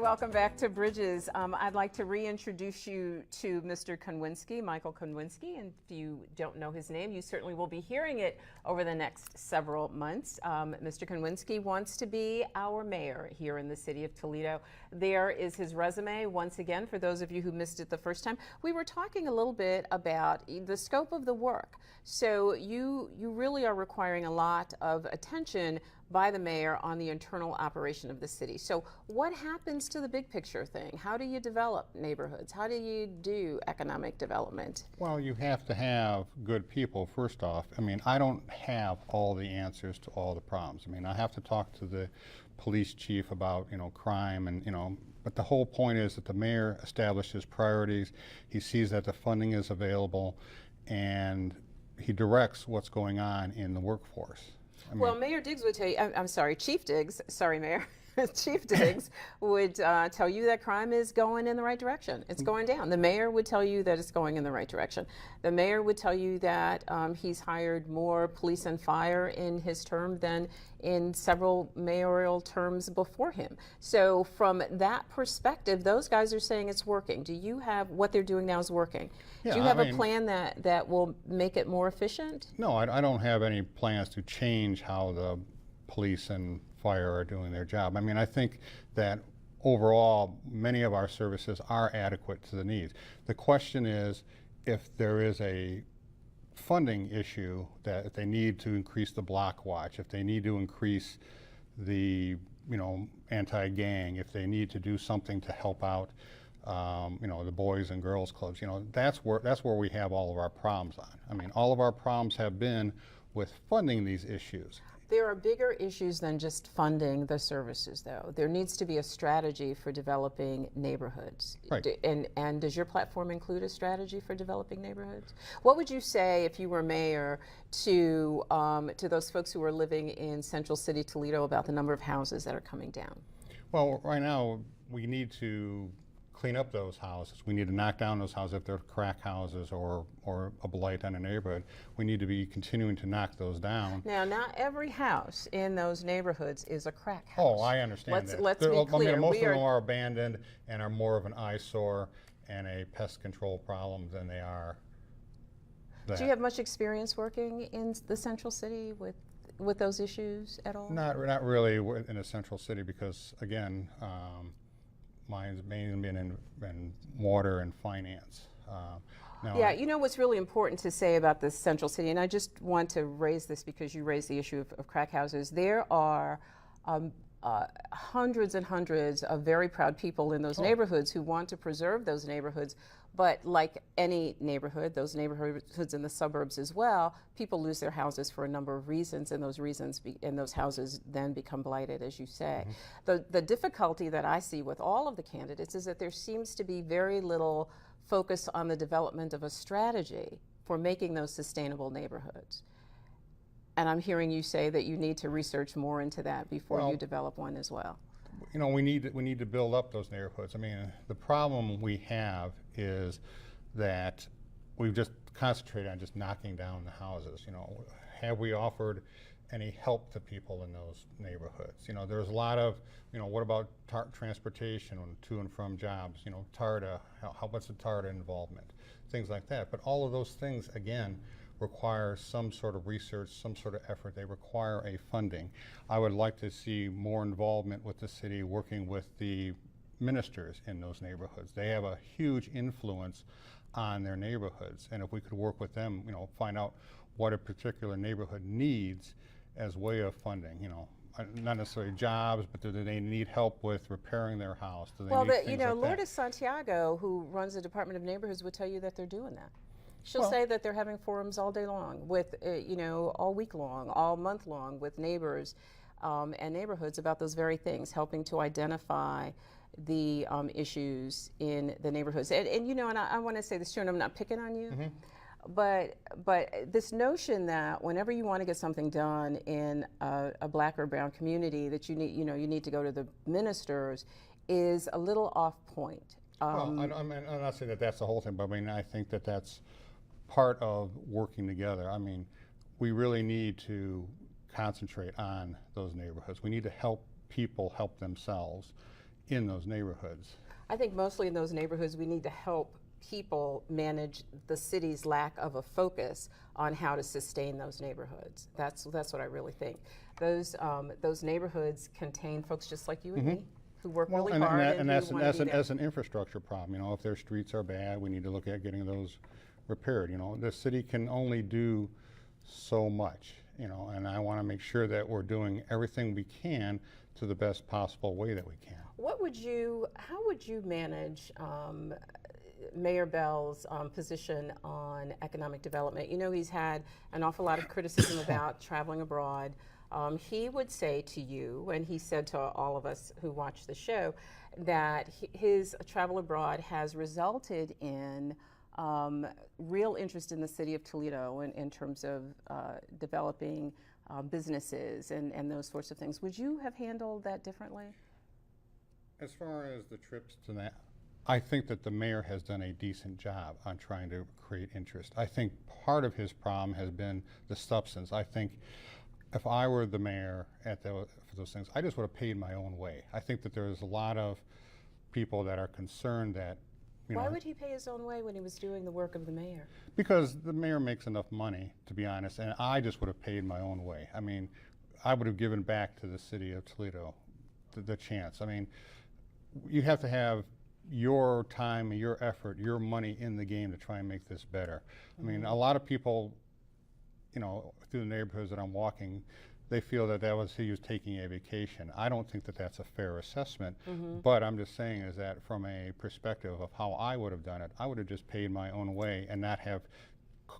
welcome back to Bridges. I'd like to reintroduce you to Mr. Konwinski, Michael Konwinski, and if you don't know his name, you certainly will be hearing it over the next several months. Mr. Konwinski wants to be our mayor here in the city of Toledo. There is his resume. Once again, for those of you who missed it the first time, we were talking a little bit about the scope of the work. So you really are requiring a lot of attention by the mayor on the internal operation of the city. So what happens to the big picture thing? How do you develop neighborhoods? How do you do economic development? Well, you have to have good people, first off. I mean, I don't have all the answers to all the problems. I mean, I have to talk to the police chief about, crime and, but the whole point is that the mayor establishes priorities. He sees that the funding is available and he directs what's going on in the workforce. Well, Mayor Diggs would tell you, I'm sorry, Chief Diggs, sorry, Mayor. Chief Diggs would tell you that crime is going in the right direction. It's going down. The mayor would tell you that it's going in the right direction. The mayor would tell you that he's hired more police and fire in his term than in several mayoral terms before him. So from that perspective, those guys are saying it's working. Do you have what they're doing now is working? Yeah, do you have a plan that will make it more efficient? No, I don't have any plans to change how the police and fire are doing their job. I mean, I think that overall, many of our services are adequate to the needs. The question is, if there is a funding issue, that if they need to increase the block watch, if they need to increase the, anti-gang, if they need to do something to help out, the boys and girls clubs, that's where we have all of our problems on. I mean, all of our problems have been with funding these issues. There are bigger issues than just funding the services, though. There needs to be a strategy for developing neighborhoods. Right. And does your platform include a strategy for developing neighborhoods? What would you say if you were mayor to those folks who are living in Central City, Toledo, about the number of houses that are coming down? Well, right now we need to clean up those houses. We need to knock down those houses if they're crack houses or a blight on a neighborhood. We need to be continuing to knock those down. Now, not every house in those neighborhoods is a crack house. Oh, I understand that. Let's be clear. I mean, most of them are abandoned and are more of an eyesore and a pest control problem than they are that. Do you have much experience working in the Central City with those issues at all? Not really in a Central City because, again, mine's mainly been in water and finance. Yeah, what's really important to say about the Central City, and I just want to raise this because you raised the issue of crack houses. There are hundreds and hundreds of very proud people in those neighborhoods who want to preserve those neighborhoods. But like any neighborhood, those neighborhoods in the suburbs as well, people lose their houses for a number of reasons, and those houses then become blighted, as you say. Mm-hmm. The difficulty that I see with all of the candidates is that there seems to be very little focus on the development of a strategy for making those sustainable neighborhoods. And I'm hearing you say that you need to research more into that before you develop one as well. We need to build up those neighborhoods. I mean, the problem we have is that we've just concentrated on just knocking down the houses. Have we offered any help to people in those neighborhoods? There's a lot of, what about transportation to and from jobs? TARTA, what's the TARTA involvement? Things like that. But all of those things, again, require some sort of research, some sort of effort. They require a funding. I would like to see more involvement with the city, working with the ministers in those neighborhoods. They have a huge influence on their neighborhoods, and if we could work with them, find out what a particular neighborhood needs as way of funding, not necessarily jobs, but do they need help with repairing their house? Do they need things like Lourdes Santiago, who runs the Department of Neighborhoods, would tell you that they're doing that. She'll say that they're having forums all day long, with all week long, all month long, with neighbors and neighborhoods about those very things, helping to identify the issues in the neighborhoods. And I want to say this too, and I'm not picking on you, but this notion that whenever you want to get something done in a black or brown community, that you need to go to the ministers, is a little off point. I'm not saying that that's the whole thing, but I mean, I think that that's part of working together. I mean, we really need to concentrate on those neighborhoods. We need to help people help themselves. in those neighborhoods. I think mostly in those neighborhoods, we need to help people manage the city's lack of a focus on how to sustain those neighborhoods. That's what I really think. Those neighborhoods contain folks just like you and me who work really hard and who wanna be there. that's an infrastructure problem. You know, if their streets are bad, we need to look at getting those repaired. You know, the city can only do so much. You know, and I want to make sure that we're doing everything we can to the best possible way that we can. How would you manage Mayor Bell's position on economic development? You know, he's had an awful lot of criticism about traveling abroad. He would say to you, and he said to all of us who watch the show, that his travel abroad has resulted in real interest in the city of Toledo in terms of developing businesses and those sorts of things. Would you have handled that differently? As far as the trips to that, I think that the mayor has done a decent job on trying to create interest. I think part of his problem has been the substance. I think if I were the mayor for those things, I just would have paid my own way. I think that there's a lot of people that are concerned that, why would he pay his own way when he was doing the work of the mayor? Because the mayor makes enough money, to be honest, and I just would have paid my own way. I mean, I would have given back to the city of Toledo the chance. I mean, you have to have your time, your effort, your money in the game to try and make this better. I mean, a lot of people, you know, through the neighborhoods that I'm walking, they feel that he was taking a vacation. I don't think that that's a fair assessment, but I'm just saying is that from a perspective of how I would have done it, I would have just paid my own way and not have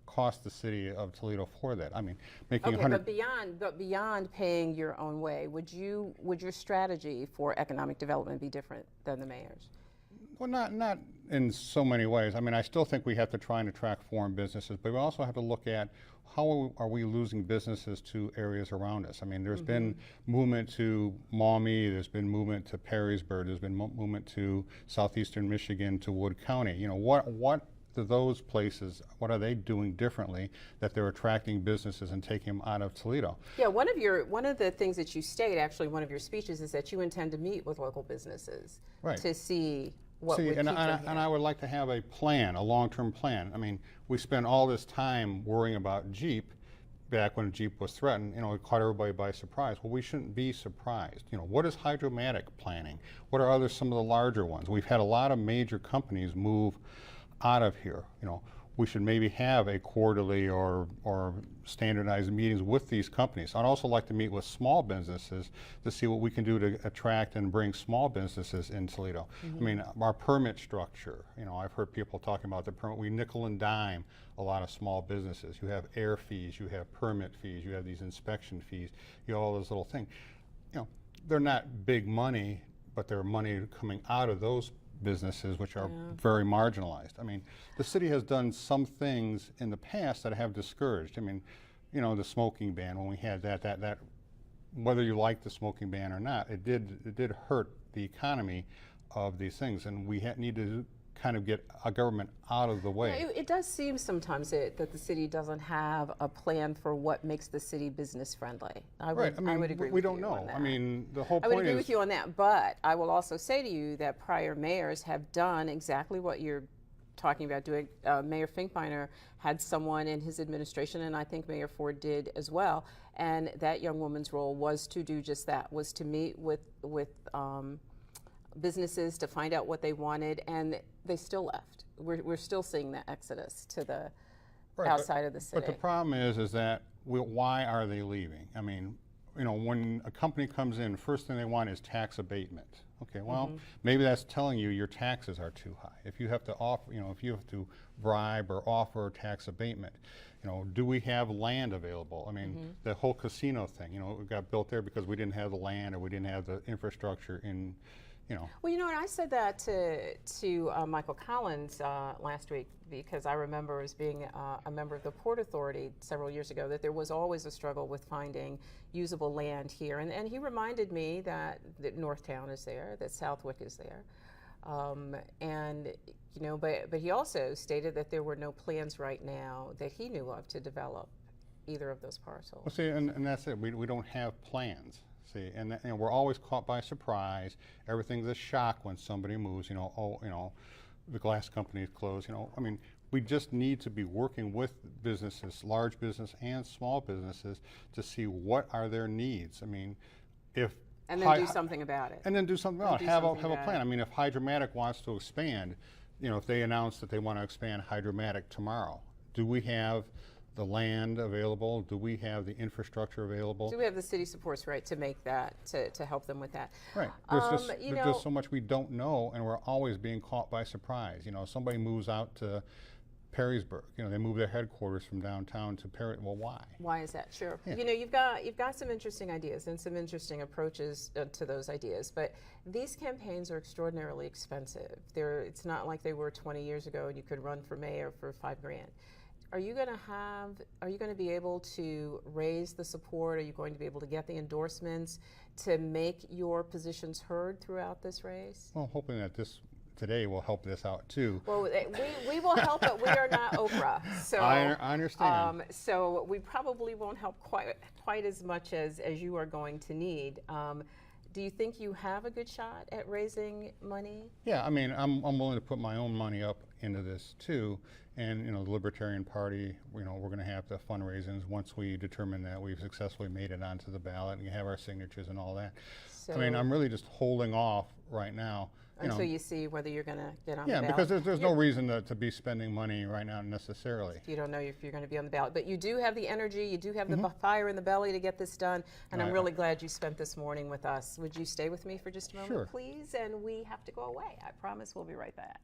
cost the city of Toledo for that. I mean, making Okay, 100. but beyond paying your own way, would your strategy for economic development be different than the mayor's? Well, not in so many ways. I mean, I still think we have to try and attract foreign businesses, but we also have to look at how are we losing businesses to areas around us. I mean, there's been movement to Maumee, there's been movement to Perrysburg, there's been movement to southeastern Michigan, to Wood County. You know, what do those places, what are they doing differently that they're attracting businesses and taking them out of Toledo? Yeah, one of the things that you state, actually, one of your speeches, is that you intend to meet with local businesses to see what would keep them here. And I would like to have a plan, a long-term plan. I mean, we spent all this time worrying about Jeep back when Jeep was threatened. You know, it caught everybody by surprise. Well, we shouldn't be surprised. You know, what is Hydromatic planning? What are some of the larger ones? We've had a lot of major companies move out of here. You know, we should maybe have a quarterly or standardized meetings with these companies. I'd also like to meet with small businesses to see what we can do to attract and bring small businesses in Toledo. I mean, our permit structure, you know, I've heard people talking about the permit. We nickel and dime a lot of small businesses. You have air fees, you have permit fees, you have these inspection fees, you have all those little things. You know, they're not big money, but they're money coming out of those businesses which are very marginalized. I mean, the city has done some things in the past that have discouraged. I mean, you know, the smoking ban, when we had that whether you like the smoking ban or not, it did hurt the economy of these things, and we need to kind of get a government out of the way. Yeah, it does seem sometimes that the city doesn't have a plan for what makes the city business friendly. I would agree we with don't you know. on that. I mean, the whole I point would agree is with you on that, but I will also say to you that prior mayors have done exactly what you're talking about doing. Mayor Finkbeiner had someone in his administration, and I think Mayor Ford did as well, and that young woman's role was to do just that, was to meet with businesses to find out what they wanted, and they still left. We're still seeing that exodus to the outside of the city. But the problem is that why are they leaving? I mean, you know, when a company comes in, first thing they want is tax abatement. Okay, well, maybe that's telling you your taxes are too high. If you have to offer, you know, if you have to bribe or offer tax abatement, you know, do we have land available? I mean, the whole casino thing, you know, it got built there because we didn't have the land or we didn't have the infrastructure in, you know. Well, you know, and I said that to Michael Collins last week, because I remember as being a member of the Port Authority several years ago that there was always a struggle with finding usable land here. And he reminded me that Northtown is there, that Southwick is there. And, you know, but he also stated that there were no plans right now that he knew of to develop either of those parcels. Well, see, and that's it. We don't have plans. see, and that, we're always caught by surprise. Everything's a shock when somebody moves. The glass company is closed. I mean, we just need to be working with businesses, large business and small businesses, to see what are their needs. I mean, and then do something about it. And then do something about it. Have a plan. I mean, if Hydromatic wants to expand, if they announce that they want to expand Hydromatic tomorrow, do we have the land available? Do we have the infrastructure available? Do we have the city supports, right, to make that, to help them with that? Right. There's just so much we don't know, and we're always being caught by surprise. Somebody moves out to Perrysburg. They move their headquarters from downtown to Perry. Well, why? Why is that? Sure. Yeah. You've got some interesting ideas and some interesting approaches to those ideas, but these campaigns are extraordinarily expensive. It's not like they were 20 years ago and you could run for mayor for $5,000. Are you going to be able to raise the support? Are you going to be able to get the endorsements to make your positions heard throughout this race? Well, hoping that today will help this out too. Well, we will help, but we are not Oprah. So I understand. So we probably won't help quite as much as you are going to need. Do you think you have a good shot at raising money? Yeah, I mean, I'm willing to put my own money up into this too. And the Libertarian Party, we're going to have the fundraisings once we determine that we've successfully made it onto the ballot and you have our signatures and all that. So, I mean, I'm really just holding off right now. Until you see whether you're going to get on the ballot. Yeah, because there's no reason to be spending money right now necessarily. You don't know if you're going to be on the ballot. But you do have the energy, you do have the fire in the belly to get this done, and I'm really glad you spent this morning with us. Would you stay with me for just a moment, please? And we have to go away. I promise we'll be right back.